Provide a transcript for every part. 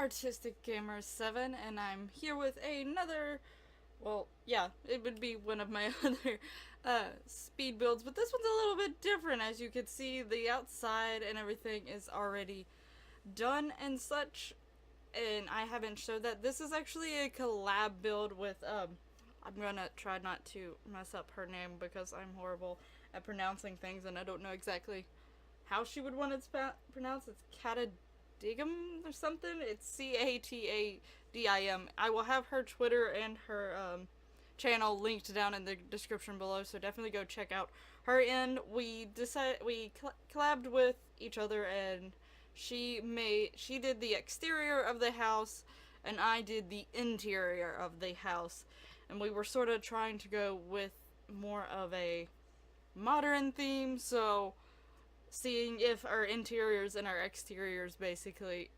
Artistic Gamer 7, and I'm here with another, well, yeah, it would be one of my other speed builds, but this one's a little bit different. As you can see, the outside and everything is already done and such, and I haven't showed that. This is actually a collab build with, I'm gonna try not to mess up her name because I'm horrible at pronouncing things and I don't know exactly how she would want it pronounced. It's Catadigm or something. It's Catadim. I will have her Twitter and her channel linked down in the description below, so definitely go check out her end. We collabed with each other, and she did the exterior of the house and I did the interior of the house, and we were sort of trying to go with more of a modern theme, so seeing if our interiors and our exteriors basically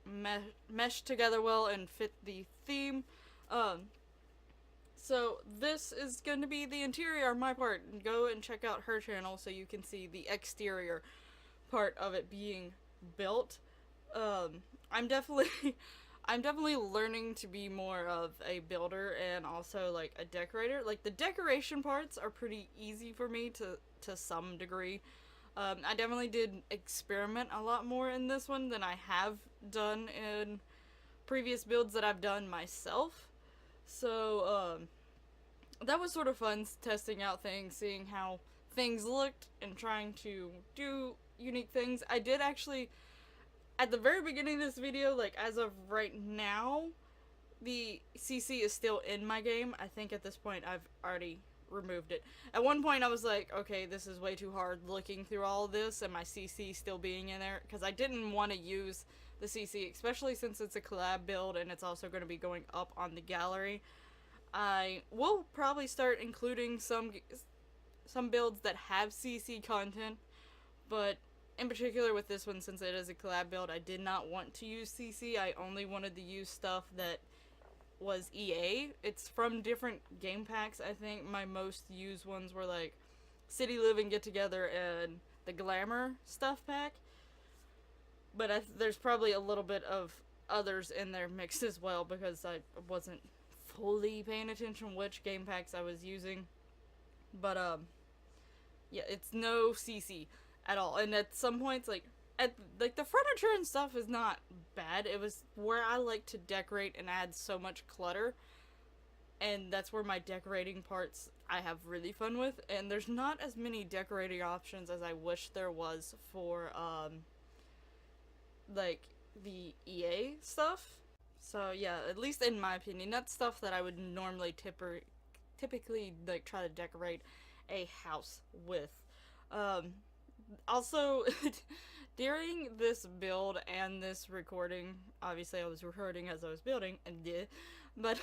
mesh together well and fit the theme. Um, so this is going to be the interior of my part. Go and check out her channel so you can see the exterior part of it being built. I'm definitely I'm definitely learning to be more of a builder and also like a decorator. Like the decoration parts are pretty easy for me to some degree. I definitely did experiment a lot more in this one than I have done in previous builds that I've done myself. So, that was sort of fun, testing out things, seeing how things looked, and trying to do unique things. I did actually, at the very beginning of this video, like as of right now, the CC is still in my game. I think at this point I've already removed it. At one point I was like, okay, this is way too hard looking through all of this and my CC still being in there, because I didn't want to use the CC, especially since it's a collab build and it's also going to be going up on the gallery. I will probably start including some builds that have CC content, but in particular with this one, since it is a collab build, I did not want to use CC. I only wanted to use stuff that was EA. It's from different game packs. I think my most used ones were like City Living Get Together and the Glamour stuff pack. But there's probably a little bit of others in there mixed as well, because I wasn't fully paying attention which game packs I was using. But yeah, it's no CC at all. And at some points, like the furniture and stuff is not bad. It was where I like to decorate and add so much clutter, and that's where my decorating parts I have really fun with. And there's not as many decorating options as I wish there was for like the EA stuff. So yeah, at least in my opinion, that's stuff that I would normally typically like try to decorate a house with. Also, during this build and this recording, obviously I was recording as I was building, and but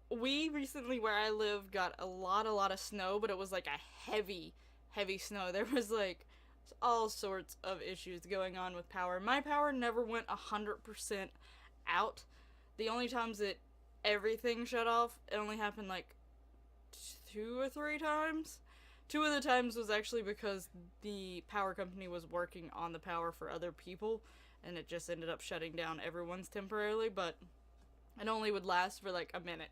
we recently, where I live, got a lot of snow, but it was like a heavy snow. There was like all sorts of issues going on with power. My power never went 100% out. The only times that everything shut off, it only happened like 2 or 3 times. 2 of the times was actually because the power company was working on the power for other people, and it just ended up shutting down everyone's temporarily, but it only would last for like a minute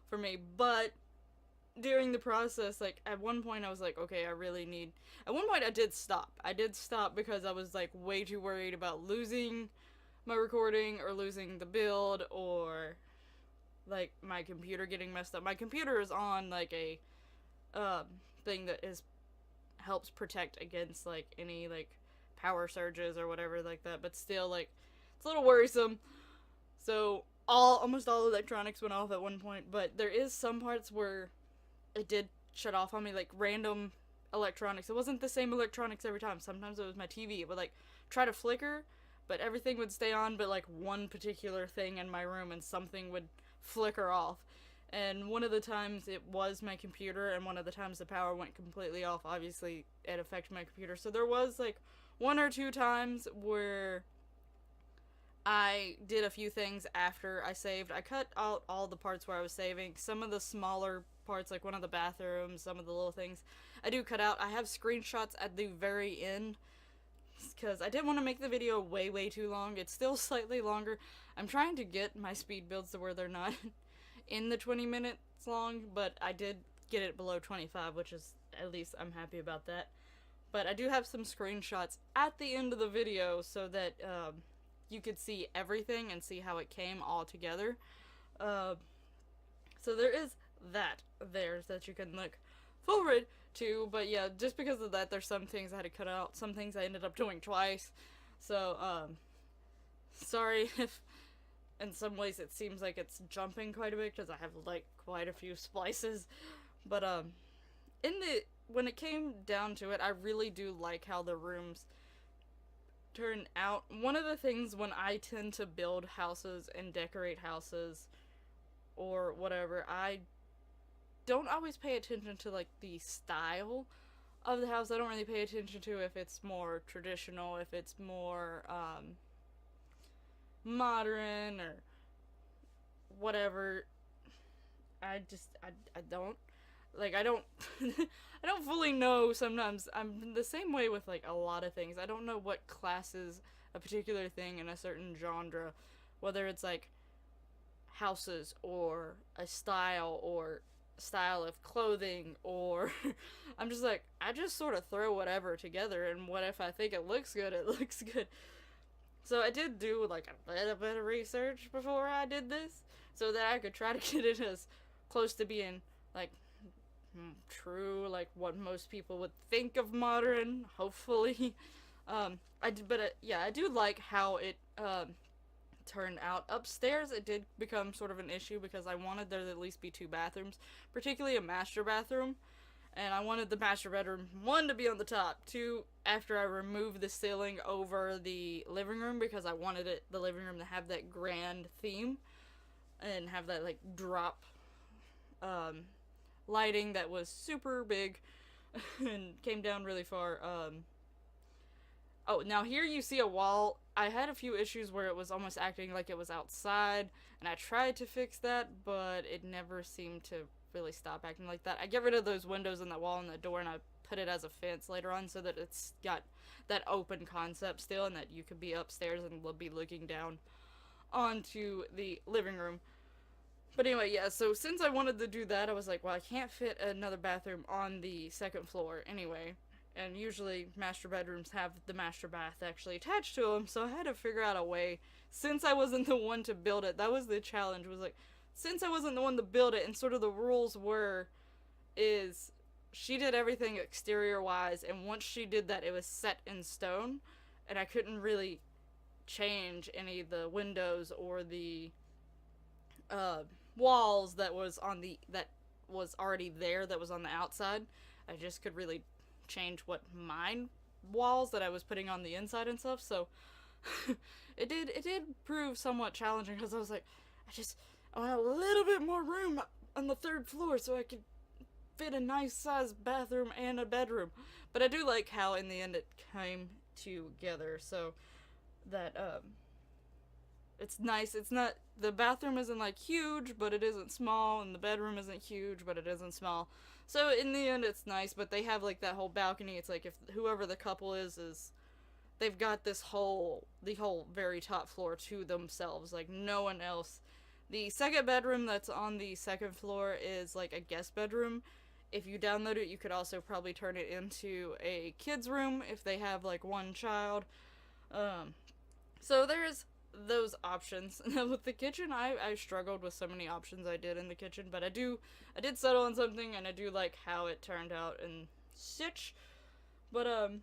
for me. But during the process, like at one point I was like, okay, at one point I did stop because I was like way too worried about losing my recording or losing the build, or like my computer getting messed up. My computer is on like a thing that helps protect against like any like power surges or whatever like that, but still, like, it's a little worrisome. So almost all electronics went off at one point, but there is some parts where it did shut off on me, like random electronics. It wasn't the same electronics every time. Sometimes it was my TV. It would like try to flicker, but everything would stay on, but like one particular thing in my room, and something would flicker off. And one of the times it was my computer, and one of the times the power went completely off. Obviously, it affected my computer. So there was like 1 or 2 times where I did a few things after I saved. I cut out all the parts where I was saving. Some of the smaller parts, like one of the bathrooms, some of the little things, I do cut out. I have screenshots at the very end because I didn't want to make the video way too long. It's still slightly longer. I'm trying to get my speed builds to where they're not in the 20 minutes long, but I did get it below 25, which is, at least I'm happy about that. But I do have some screenshots at the end of the video so that you could see everything and see how it came all together. So there is that there that you can look forward to, but yeah, just because of that, there's some things I had to cut out, some things I ended up doing twice. So, sorry if in some ways it seems like it's jumping quite a bit, because I have, like, quite a few splices. But, when it came down to it, I really do like how the rooms turn out. One of the things when I tend to build houses and decorate houses or whatever, I don't always pay attention to, like, the style of the house. I don't really pay attention to if it's more traditional, if it's more, modern, or whatever. I don't. Like, I don't, I don't fully know sometimes. I'm the same way with, like, a lot of things. I don't know what classes a particular thing in a certain genre, whether it's, like, houses, or a style, or style of clothing, or I'm just like, I just sort of throw whatever together, and what if I think it looks good, it looks good. So I did do, like, a little bit of research before I did this, so that I could try to get it as close to being, like, true, like what most people would think of modern, hopefully. I do like how it turned out. Upstairs, it did become sort of an issue because I wanted there to at least be 2 bathrooms, particularly a master bathroom, and I wanted the master bedroom, 1, to be on the top, 2, after I removed the ceiling over the living room, because I wanted the living room to have that grand theme and have that, like, drop lighting that was super big and came down really far. Oh, now here you see a wall. I had a few issues where it was almost acting like it was outside, and I tried to fix that, but it never seemed to really stop acting like that. I get rid of those windows in that wall and that door, and I put it as a fence later on so that it's got that open concept still, and that you could be upstairs and will be looking down onto the living room. But anyway, yeah, so since I wanted to do that, I was like, well, I can't fit another bathroom on the 2nd floor anyway. And usually master bedrooms have the master bath actually attached to them, so I had to figure out a way. Since I wasn't the one to build it, that was the challenge, was like, since I wasn't the one to build it, and sort of the rules is she did everything exterior-wise, and once she did that, it was set in stone, and I couldn't really change any of the windows or the, walls that was already there, that was on the outside. I just could really change what mine walls that I was putting on the inside and stuff, so it did prove somewhat challenging, because I was like, I want a little bit more room on the 3rd floor so I could fit a nice sized bathroom and a bedroom. But I do like how in the end it came together, so that it's nice. It's not, the bathroom isn't, like, huge, but it isn't small, and the bedroom isn't huge, but it isn't small. So in the end, it's nice, but they have, like, that whole balcony. It's like, if whoever the couple is, they've got the whole very top floor to themselves, like, no one else. The 2nd bedroom that's on the 2nd floor is, like, a guest bedroom. If you download it, you could also probably turn it into a kid's room if they have, like, 1 child. So there's those options. Now with the kitchen, I struggled with so many options I did in the kitchen, but I did settle on something, and I do like how it turned out and such. But I'm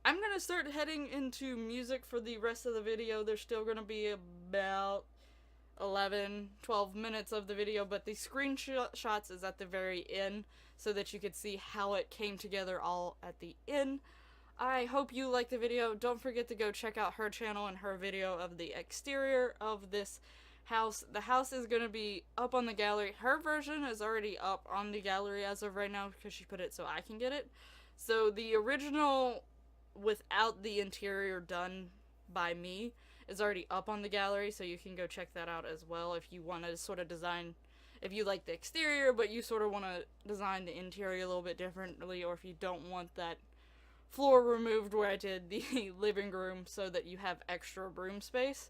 gonna start heading into music for the rest of the video. There's still gonna be about 11-12 minutes of the video, but the screenshots is at the very end so that you could see how it came together all at the end. I hope you liked the video. Don't forget to go check out her channel and her video of the exterior of this house. The house is going to be up on the gallery. Her version is already up on the gallery as of right now because she put it so I can get it. So the original without the interior done by me is already up on the gallery, so you can go check that out as well if you want to sort of design, if you like the exterior but you sort of want to design the interior a little bit differently, or if you don't want that floor removed where I did the living room so that you have extra room space.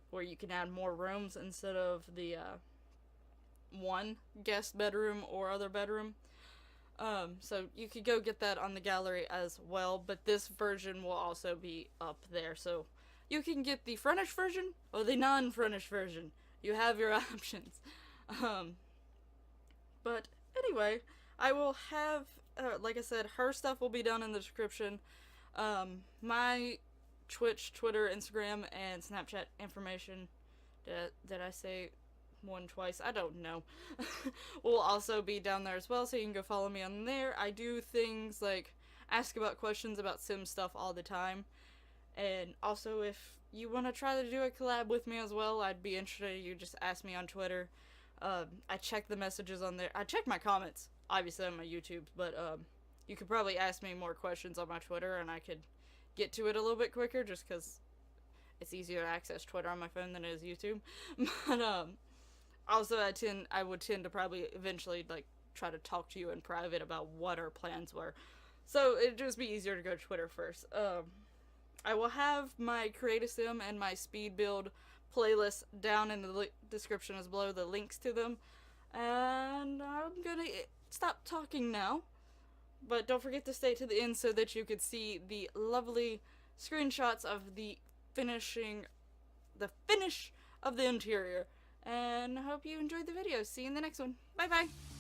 where you can add more rooms instead of the one guest bedroom or other bedroom. So you could go get that on the gallery as well, but this version will also be up there. So you can get the furnished version or the non-furnished version. You have your options. But anyway, I will have, like I said, her stuff will be down in the description. My Twitch, Twitter, Instagram, and Snapchat information, did I say one twice? I don't know. Will also be down there as well, so you can go follow me on there. I do things like ask about questions about sim stuff all the time. And also, if you want to try to do a collab with me as well, I'd be interested. You just ask me on Twitter. I check the messages on there. I check my comments, obviously, on my YouTube, but you could probably ask me more questions on my Twitter, and I could get to it a little bit quicker, just because it's easier to access Twitter on my phone than it is YouTube. But also, I would tend to probably eventually like try to talk to you in private about what our plans were, so it'd just be easier to go to Twitter first. I will have my Create a Sim and my Speed Build playlist down in the description as below, the links to them. And I'm gonna stop talking now. But don't forget to stay to the end so that you could see the lovely screenshots of the finish of the interior. And I hope you enjoyed the video. See you in the next one. Bye bye!